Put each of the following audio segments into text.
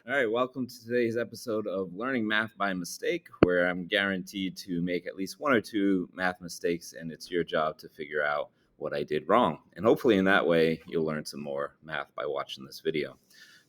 All right, welcome to today's episode of Learning Math by Mistake, where I'm guaranteed to make at least one or two math mistakes, and it's your job to figure out what I did wrong. And hopefully, in that way, you'll learn some more math by watching this video.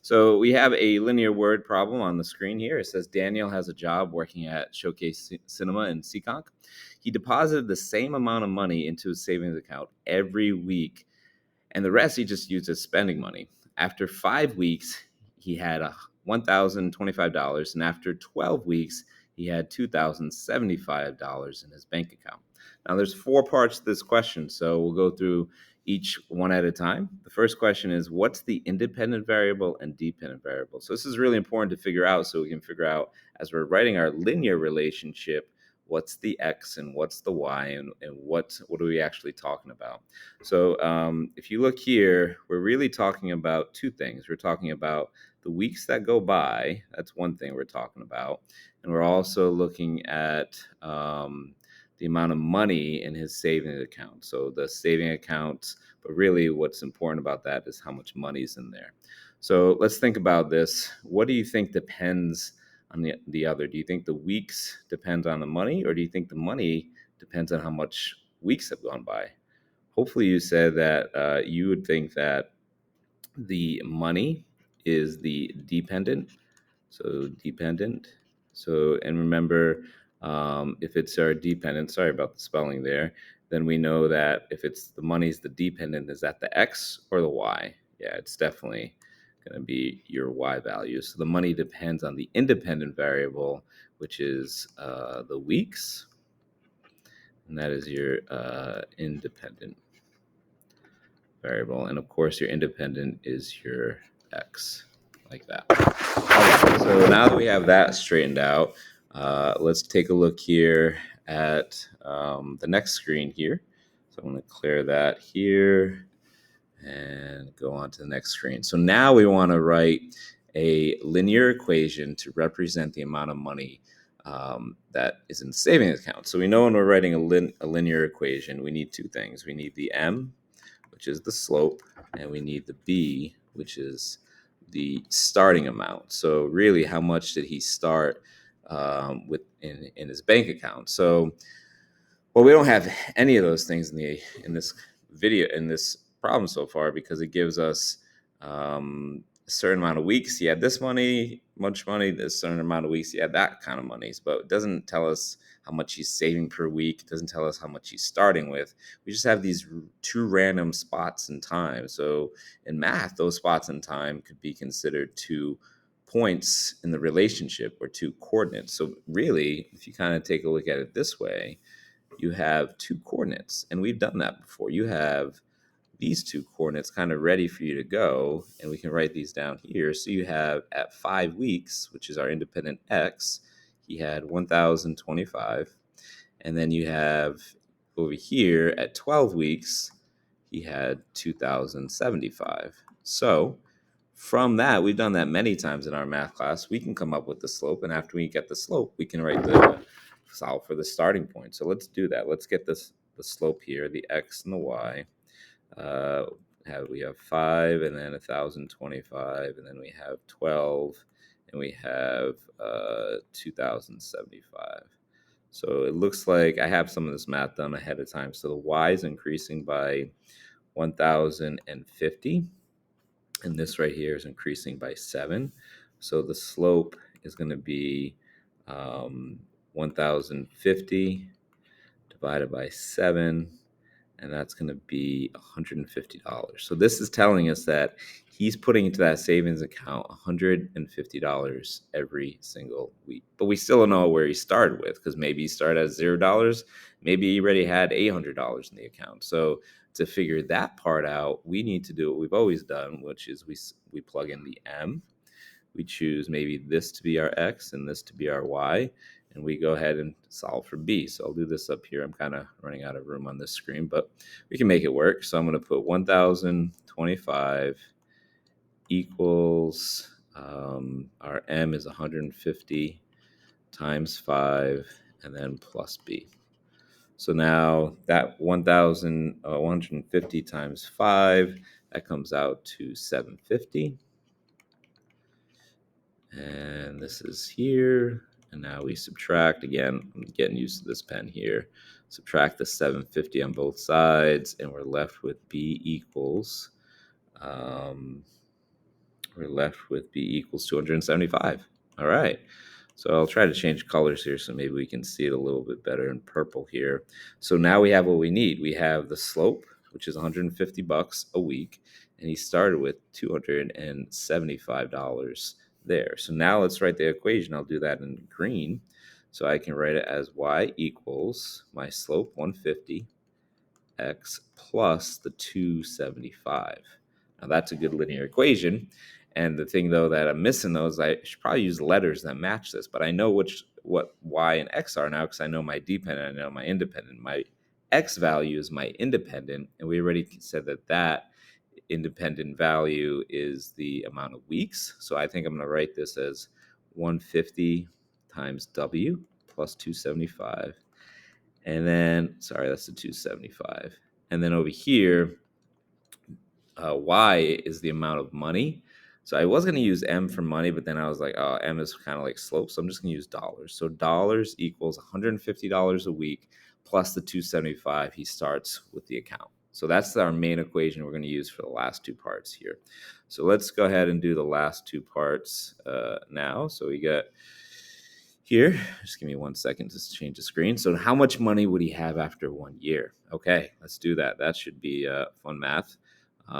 So, we have a linear word problem on the screen here. It says Daniel has a job working at Showcase Cinema in Seekonk. He deposited the same amount of money into his savings account every week, and the rest he just used as spending money. After 5 weeks, he had $1,025, and after 12 weeks, he had $2,075 in his bank account. Now, there's four parts to this question, so we'll go through each one at a time. The first question is, what's the independent variable and dependent variable? So this is really important to figure out so we can figure out, as we're writing our linear relationship, what's the x and what's the y, and what are we actually talking about. So if you look here, we're really talking about two things. We're talking about the weeks that go by. That's one thing we're talking about. And we're also looking at the amount of money in his savings account. So the saving accounts, but really what's important about that is how much money's in there. So let's think about this. What do you think depends on the other? Do you think the weeks depend on the money, or do you think the money depends on how much weeks have gone by? Hopefully you said that you would think that the money is the dependent. So dependent. So, and remember, if it's our dependent, sorry about the spelling there, then we know that if it's the money's the dependent, is that the X or the Y? Yeah, it's definitely going to be your Y value. So the money depends on the independent variable, which is the weeks, and that is your independent variable. And of course, your independent is your X, like that. Okay, so now that we have that straightened out, let's take a look here at the next screen here. So I'm going to clear that here and go on to the next screen. So now we want to write a linear equation to represent the amount of money that is in the savings account. So we know when we're writing a linear equation, we need two things. We need the m, which is the slope, and we need the b, which is the starting amount. So really, how much did he start with in his bank account? So, well, we don't have any of those things in this video, in this problem so far, because it gives us a certain amount of weeks he had this much money, this certain amount of weeks he had that kind of monies, but it doesn't tell us how much he's saving per week. It doesn't tell us how much he's starting with. We just have these two random spots in time. So in math, those spots in time could be considered two points in the relationship, or two coordinates. So really, if you kind of take a look at it this way, you have two coordinates, and we've done that before. You have these two coordinates kind of ready for you to go, and we can write these down here. So you have at 5 weeks, which is our independent x, he had 1,025, and then you have over here at 12 weeks, he had 2,075. So from that, we've done that many times in our math class. We can come up with the slope, and after we get the slope, we can write solve for the starting point. So let's do that. Let's get the slope here, the x and the y. We have 5, and then 1,025, and then we have 12, and we have 2,075. So it looks like I have some of this math done ahead of time. So the y is increasing by 1,050, and this right here is increasing by 7. So the slope is going to be 1,050 divided by 7, and that's going to be $150. So this is telling us that he's putting into that savings account $150 every single week. But we still don't know where he started with, because maybe he started at $0. Maybe he already had $800 in the account. So to figure that part out, we need to do what we've always done, which is we plug in the m. We choose maybe this to be our x and this to be our y, and we go ahead and solve for b. So I'll do this up here. I'm kind of running out of room on this screen, but we can make it work. So I'm going to put 1,025 equals, our m is 150 times 5, and then plus b. So now that 1,150 times 5, that comes out to 750. And this is here. And now we subtract. Again, I'm getting used to this pen here. Subtract the 750 on both sides, and we're left with B equals. Um, we're left with B equals 275. All right. So I'll try to change colors here so maybe we can see it a little bit better in purple here. So now we have what we need. We have the slope, which is 150 bucks a week, and he started with $275 there. So now let's write the equation. I'll do that in green. So I can write it as y equals my slope 150 x plus the 275. Now that's a good linear equation. And the thing though that I'm missing though is I should probably use letters that match this, but I know what y and x are now because I know my dependent, I know my independent. My x value is my independent, and we already said that independent value is the amount of weeks. So I think I'm going to write this as 150 times w plus 275. And then, sorry, that's the 275. And then over here, Y is the amount of money. So I was going to use M for money, but then I was like, oh, M is kind of like slope. So I'm just going to use dollars. So dollars equals $150 a week plus the 275 he starts with the account. So that's our main equation we're going to use for the last two parts here. So let's go ahead and do the last two parts now. So we got here, just give me 1 second to change the screen. So how much money would he have after 1 year? Okay, let's do that. That should be fun math.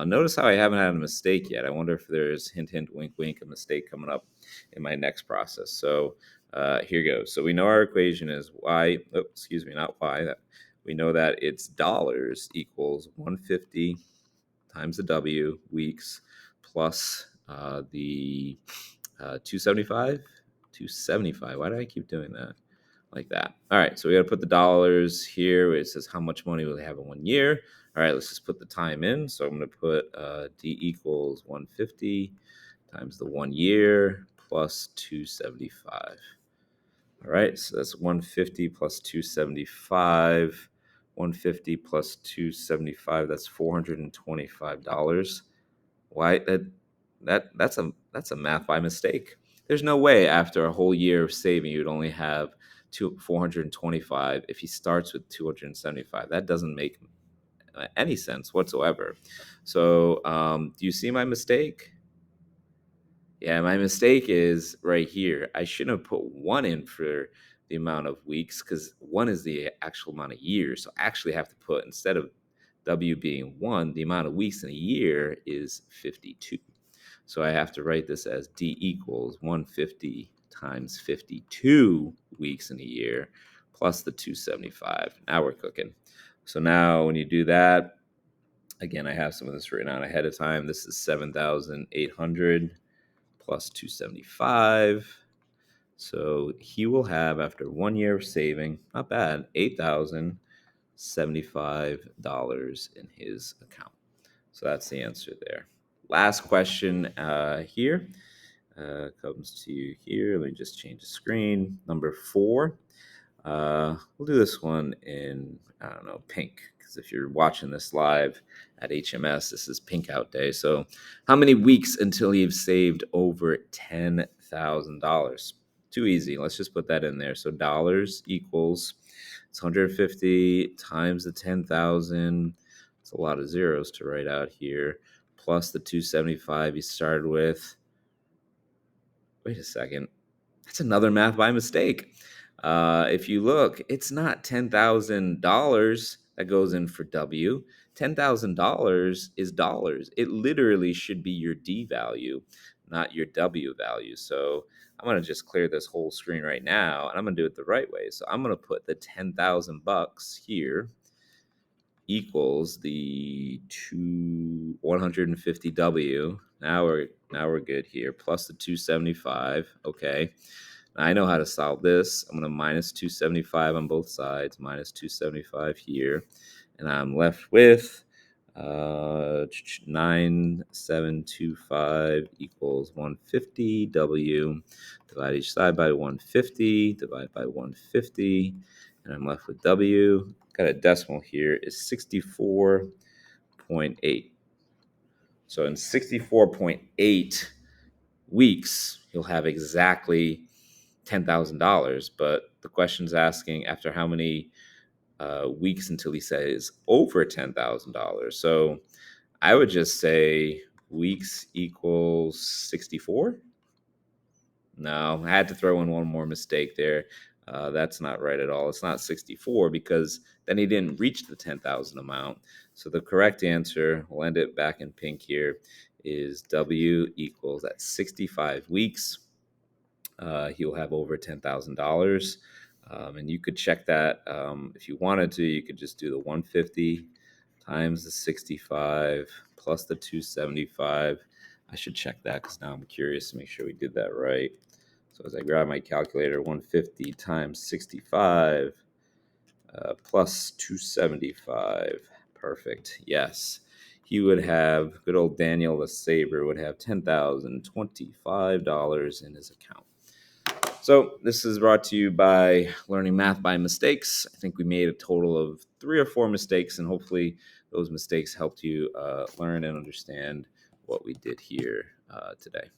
Notice how I haven't had a mistake yet. I wonder if there's hint, hint, wink, wink, a mistake coming up in my next process. So here goes. So we know our equation is y, excuse me, not y. We know that it's dollars equals 150 times the W weeks plus the 275. 275. Why do I keep doing that? Like that. All right, so we got to put the dollars here. It says how much money will they have in 1 year. All right, let's just put the time in. So I'm going to put D equals 150 times the 1 year plus 275. All right, so that's 150 plus 275. 150 plus 275, that's $425. Why that's a math by mistake. There's no way after a whole year of saving you'd only have 425 if he starts with 275. That doesn't make any sense whatsoever. So do you see my mistake? Yeah, my mistake is right here. I shouldn't have put 1 in for the amount of weeks because 1 is the actual amount of years. So I actually have to put, instead of W being 1, the amount of weeks in a year is 52. So I have to write this as D equals 150 times 52 weeks in a year plus the 275. Now we're cooking. So now when you do that, again, I have some of this written out ahead of time. This is 7,800 plus 275. So he will have, after 1 year of saving, not bad, $8,075 in his account. So that's the answer there. Last question here comes to you here. Let me just change the screen. Number 4. We'll do this one in, I don't know, pink. Because if you're watching this live at HMS, this is pink out day. So how many weeks until you've saved over $10,000? Too easy. Let's just put that in there. So dollars equals, it's 150 times the 10,000. It's a lot of zeros to write out here. Plus the 275 you started with. Wait a second. That's another math by mistake. If you look, it's not $10,000 that goes in for W. $10,000 is dollars. It literally should be your D value, not your W value. So I'm going to just clear this whole screen right now, and I'm going to do it the right way. So I'm going to put the 10,000 bucks here equals the 150 W. Now we're good here. Plus the 275. Okay. Now I know how to solve this. I'm going to minus 275 on both sides. Minus 275 here, and I'm left with 9725 equals 150 W. Divide each side by 150. Divide by 150. And I'm left with W. Got a decimal here, is 64.8. So in 64.8 weeks, he'll have exactly $10,000. But the question's asking after how many weeks until he says over $10,000. So I would just say weeks equals 64. No, I had to throw in one more mistake there. That's not right at all. It's not 64 because then he didn't reach the 10,000 amount. So the correct answer, we'll end it back in pink here, is W equals at 65 weeks. He'll have over $10,000. And you could check that if you wanted to. You could just do the 150 times the 65 plus the 275. I should check that because now I'm curious to make sure we did that right. So as I grab my calculator, 150 times 65 plus 275. Perfect. Yes. He would have, good old Daniel the Saber would have $10,025 in his account. So this is brought to you by Learning Math by Mistakes. I think we made a total of 3 or 4 mistakes, and hopefully those mistakes helped you learn and understand what we did here today.